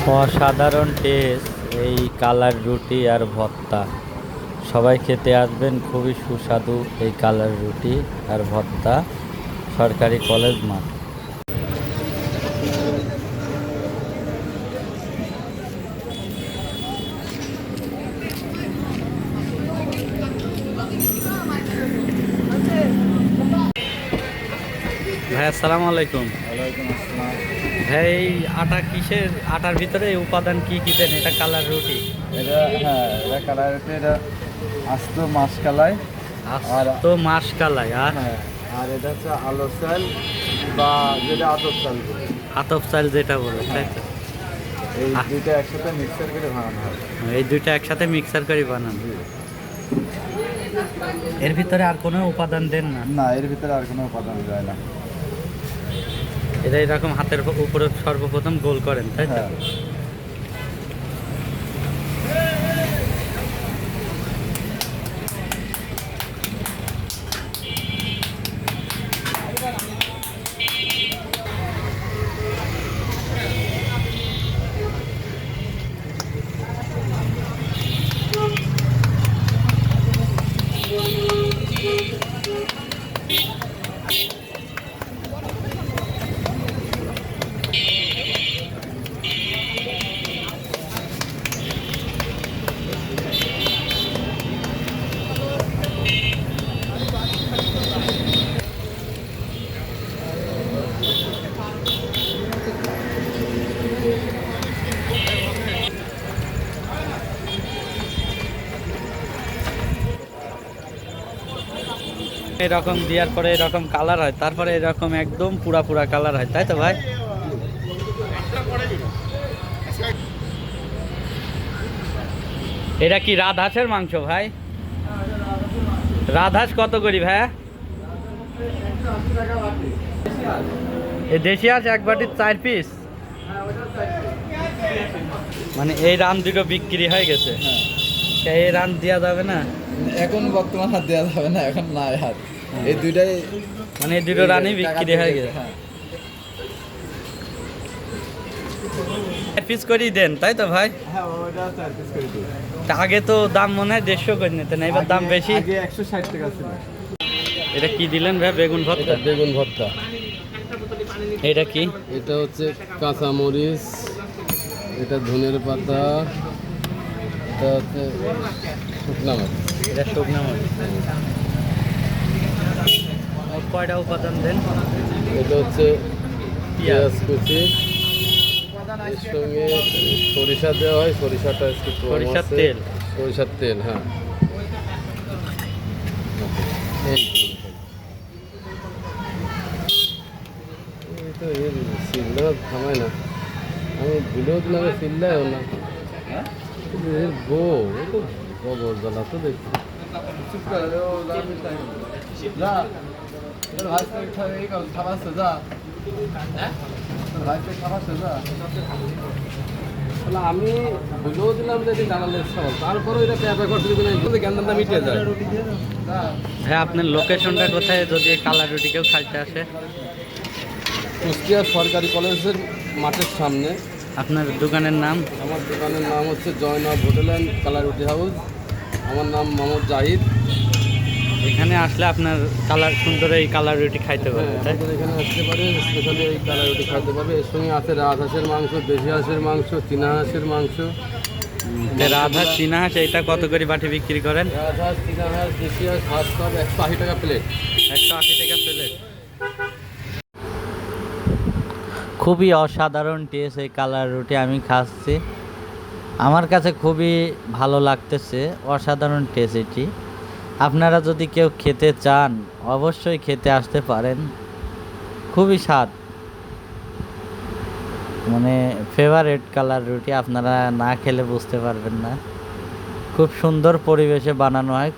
অসাধারণ টেস্ট এই কালার রুটি আর ভর্তা। সবাই খেতে আসবেন, খুবই সুস্বাদু এই কালার রুটি আর ভর্তা। সরকারি কলেজ মাঠ। ভাই আসসালামু আলাইকুম। ওয়ালাইকুম আসসালাম। ভাই এই আটা কিসের, আটার ভিতরে এই উপাদান কি কি দেন? এটা কালার রুটি। এটা কালাই রুটি, এটা আস্ত মাসকলাই। আর তো মাস কালাই আর আর এটা হচ্ছে আলো চাল বা যেটা আতপ চাল বলে। আতপ চাল যেটা বলে, তাই তো? এই দুইটা একসাথে মিক্সার করে বানানো হয়। এই দুইটা একসাথে মিক্সার করে বানানো। এর ভিতরে আর কোনো উপাদান দেন না? না, এর ভিতরে আর কোনো উপাদান যায় না। এটা এরকম হাতের উপরে সর্বপ্রথম গোল করেন, তাই তো? হ্যাঁ। এরকম দেওয়ার পরে এরকম কালার হয়, তারপরে এরকম একদম পুরা পুরা কালার হয়, তাই তো ভাই? এটা কি রাজহাঁসের মাংস ভাই? রাজহাঁস কত করি ভাই? এই দেশি হাঁস এক বাটির 4 পিস। মানে এই রান দুটো বিক্রি হয়ে গেছে। এই রান দেওয়া যাবে না এখন বর্তমান হাত দেওয়া যাবে না, এখন নাই হাত। এই দুইটাই মানে এই দুটো রানই বিক্রি হয়ে গেছে। হ্যাঁ। 4 পিস করেই দেন, তাই তো ভাই? হ্যাঁ, ওটা 4 পিস করে দিই। তা আগে তো দাম মনে হয় 150 করে নিতেন, এবার দাম বেশি। আগে 160 টাকা ছিল। এটা কি দিলেন ভাই? বেগুন ভর্তা? বেগুন ভর্তা। এটা কি? এটা হচ্ছে কাঁচা মরিচ, এটা ধনের পাতা, এটা হচ্ছে শুকনা মাছ। এটা শুকনা মরিচ। আর কয়টা উপাদান দেন? এটা হচ্ছে পেঁয়াজ কুচি, এর সঙ্গে সরিষা দেওয়া হয়, সরিষাটা একটু কম সরিষার আছে। তেল? সরিষার তেল, হ্যাঁ। এই তো এর সিলটা থামায় না, আমি ভিডিও দিলাম সিলটাও না। কিন্তু এর বউ এ তো খবর জ্বালা তো দেখছি। চুপ করে ও যা তোর ভাই থেকে এই কল খাবারছে যা। হ্যাঁ, তোর ভাই থেকে খাবারছে যা। তাহলে আমি ভিডিও দিলাম যে জানালে সব, তারপরে এটা পেঁপে করতে দিবি না, জ্ঞানদানটা মিটিয়ে যায়। হ্যাঁ, আপনার লোকেশনটা কোথায় যদি এই কালার রুটি কেউ খাইতে আসে? কুষ্টিয়া সরকারি কলেজের মাঠের সামনে। আপনার দোকানের নাম? আমার দোকানের নাম হচ্ছে জয়নব হোটেল অ্যান্ড কালার রুটি হাউস। আমার নাম মোহাম্মদ জাহিদ। এখানে আসলে আপনার কালার সুন্দর এই কালার রুটি খাইতে পারবে, তাই? আমাদের এখানে আসতে পারে, স্পেশালি এই কালার রুটি খাইতে পারবে। এর সঙ্গে আছে রাজহাঁসের মাংস, দেশি হাঁসের মাংস, চীনা হাঁসের মাংস। রাজহাঁস, চীনা হাঁস এইটা কত করে বাটি বিক্রি করেন? রাজহাঁস, চীনা হাঁস, দেশি হাঁস, হাঁস সব 180 টাকা প্লেট। 180 টাকা প্লেট। খুবই অসাধারণ টেস্ট এই কালার রুটি, আমি খাচ্ছি, আমার কাছে খুবই ভালো লাগতেছে। অসাধারণ টেস্ট এটি। আপনারা যদি কেউ খেতে চান অবশ্যই খেতে আসতে পারেন। খুবই স্বাদ, মানে ফেভারেট কালার রুটি, আপনারা না খেলে বুঝতে পারবেন না। খুব সুন্দর পরিবেশে বানানো হয়।